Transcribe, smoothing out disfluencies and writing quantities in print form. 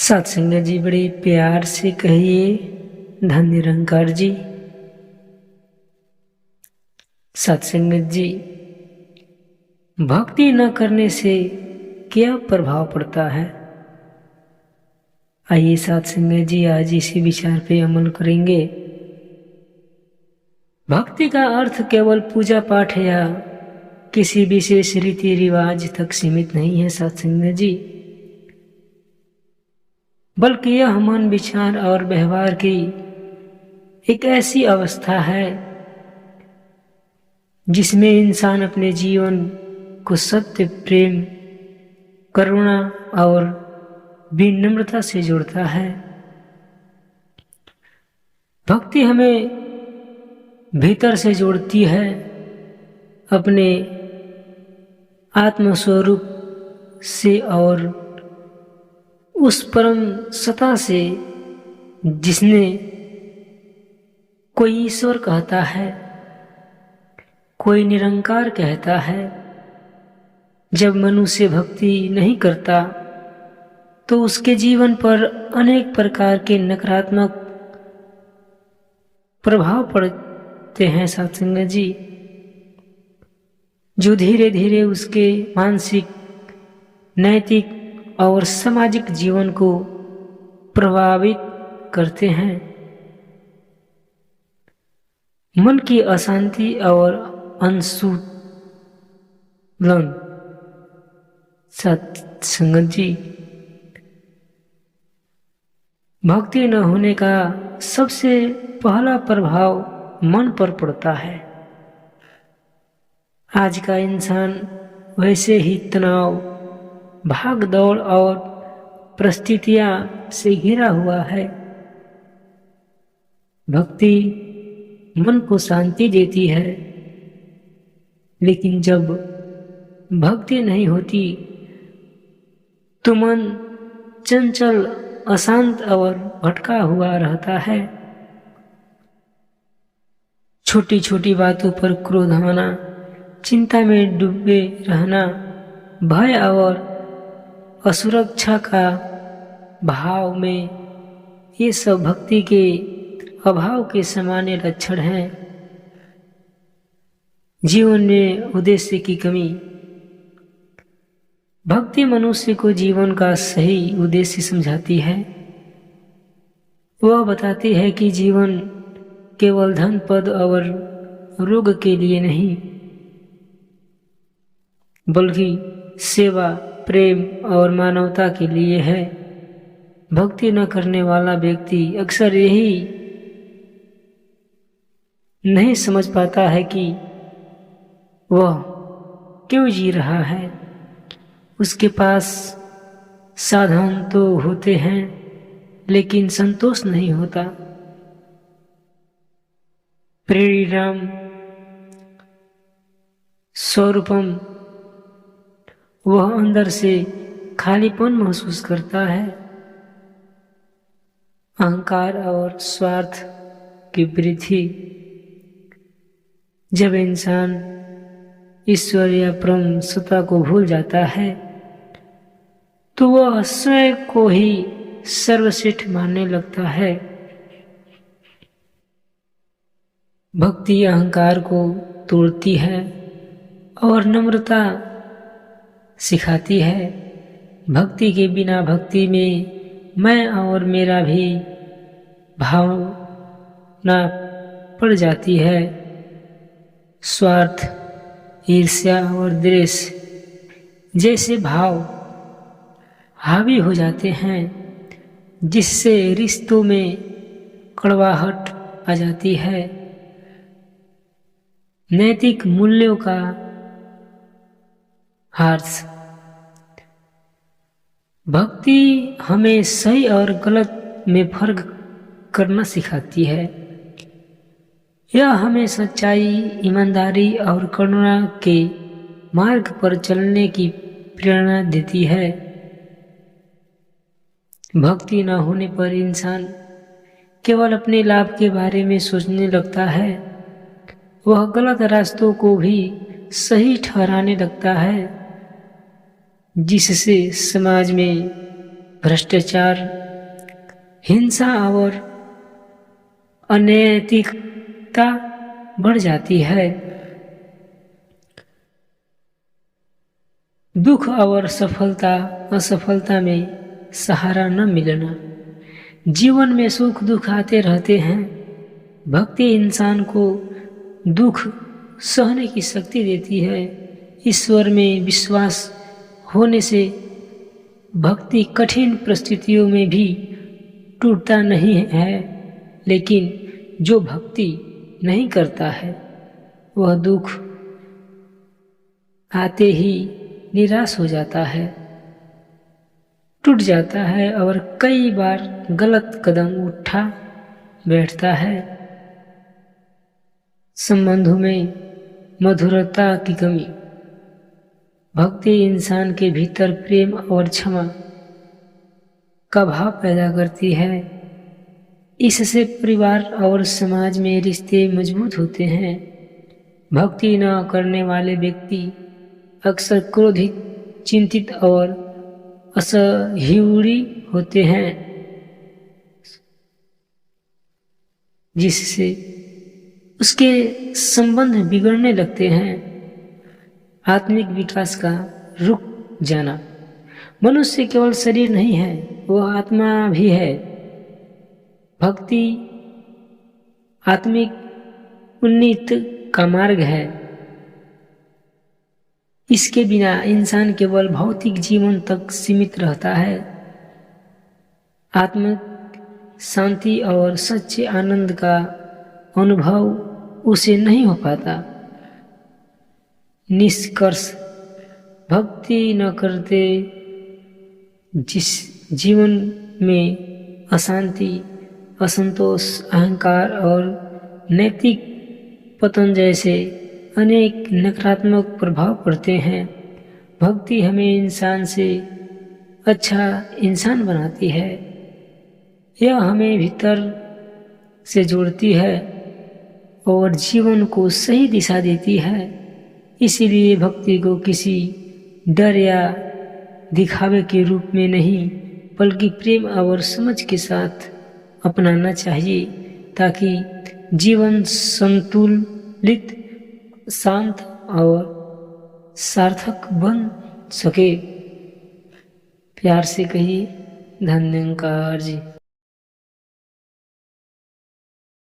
सत्संग जी बड़े प्यार से कहिए धन निरंकार जी। सत्संग जी, भक्ति न करने से क्या प्रभाव पड़ता है? आइए सत्संग जी आज इसी विचार पे अमल करेंगे। भक्ति का अर्थ केवल पूजा पाठ या किसी विशेष रीति रिवाज तक सीमित नहीं है सत्संग जी, बल्कि यह मन, विचार और व्यवहार की एक ऐसी अवस्था है जिसमें इंसान अपने जीवन को सत्य, प्रेम, करुणा और विनम्रता से जोड़ता है। भक्ति हमें भीतर से जोड़ती है अपने आत्मस्वरूप से और उस परम सत्ता से जिसने कोई ईश्वर कहता है, कोई निरंकार कहता है। जब मनुष्य भक्ति नहीं करता तो उसके जीवन पर अनेक प्रकार के नकारात्मक प्रभाव पड़ते हैं सत्संग जी, जो धीरे धीरे उसके मानसिक, नैतिक और सामाजिक जीवन को प्रभावित करते हैं। मन की अशांति और अनसुलन सत्संग जी, भक्ति न होने का सबसे पहला प्रभाव मन पर पड़ता है। आज का इंसान वैसे ही तनाव, भाग दौड़ और परिस्थितियां से घिरा हुआ है। भक्ति मन को शांति देती है, लेकिन जब भक्ति नहीं होती तो मन चंचल, अशांत और भटका हुआ रहता है। छोटी छोटी बातों पर क्रोध आना, चिंता में डूबे रहना, भय और असुरक्षा का भाव में, ये सब भक्ति के अभाव के सामान्य लक्षण हैं। जीवन में उद्देश्य की कमी। भक्ति मनुष्य को जीवन का सही उद्देश्य समझाती है। वह बताती है कि जीवन केवल धन, पद और रोग के लिए नहीं, बल्कि सेवा, प्रेम और मानवता के लिए है। भक्ति न करने वाला व्यक्ति अक्सर यही नहीं समझ पाता है कि वह क्यों जी रहा है। उसके पास साधन तो होते हैं, लेकिन संतोष नहीं होता। प्रेरिराम स्वरूपम, वह अंदर से खालीपन महसूस करता है। अहंकार और स्वार्थ की वृद्धि। जब इंसान ईश्वर या परम सत्ता को भूल जाता है तो वह स्वयं को ही सर्वश्रेष्ठ मानने लगता है। भक्ति अहंकार को तोड़ती है और नम्रता सिखाती है। भक्ति के बिना भक्ति में मैं और मेरा भी भावना पड़ जाती है। स्वार्थ, ईर्ष्या और द्वेष जैसे भाव हावी हो जाते हैं, जिससे रिश्तों में कड़वाहट आ जाती है। नैतिक मूल्यों का ह्रास। भक्ति हमें सही और गलत में फर्क करना सिखाती है। यह हमें सच्चाई, ईमानदारी और करुणा के मार्ग पर चलने की प्रेरणा देती है। भक्ति न होने पर इंसान केवल अपने लाभ के बारे में सोचने लगता है। वह गलत रास्तों को भी सही ठहराने लगता है, जिससे समाज में भ्रष्टाचार, हिंसा और अनैतिकता बढ़ जाती है। दुख और असफलता में सहारा न मिलना। जीवन में सुख दुख आते रहते हैं। भक्ति इंसान को दुख सहने की शक्ति देती है। ईश्वर में विश्वास होने से भक्ति कठिन परिस्थितियों में भी टूटता नहीं है, लेकिन जो भक्ति नहीं करता है वह दुख आते ही निराश हो जाता है, टूट जाता है और कई बार गलत कदम उठा बैठता है। संबंधों में मधुरता की कमी। भक्ति इंसान के भीतर प्रेम और क्षमा का भाव पैदा करती है। इससे परिवार और समाज में रिश्ते मजबूत होते हैं। भक्ति न करने वाले व्यक्ति अक्सर क्रोधित, चिंतित और असहिष्णु होते हैं, जिससे उसके संबंध बिगड़ने लगते हैं। आत्मिक विकास का रुक जाना। मनुष्य केवल शरीर नहीं है, वह आत्मा भी है। भक्ति आत्मिक उन्नति का मार्ग है। इसके बिना इंसान केवल भौतिक जीवन तक सीमित रहता है। आत्मिक शांति और सच्चे आनंद का अनुभव उसे नहीं हो पाता। निष्कर्ष, भक्ति न करते जिस जीवन में अशांति, असंतोष, अहंकार और नैतिक पतन जैसे अनेक नकारात्मक प्रभाव पड़ते हैं। भक्ति हमें इंसान से अच्छा इंसान बनाती है। यह हमें भीतर से जोड़ती है और जीवन को सही दिशा देती है। इसीलिए भक्ति को किसी डर या दिखावे के रूप में नहीं, बल्कि प्रेम और समझ के साथ अपनाना चाहिए, ताकि जीवन संतुलित, शांत और सार्थक बन सके। प्यार से कहिए, धन्यवाद जी।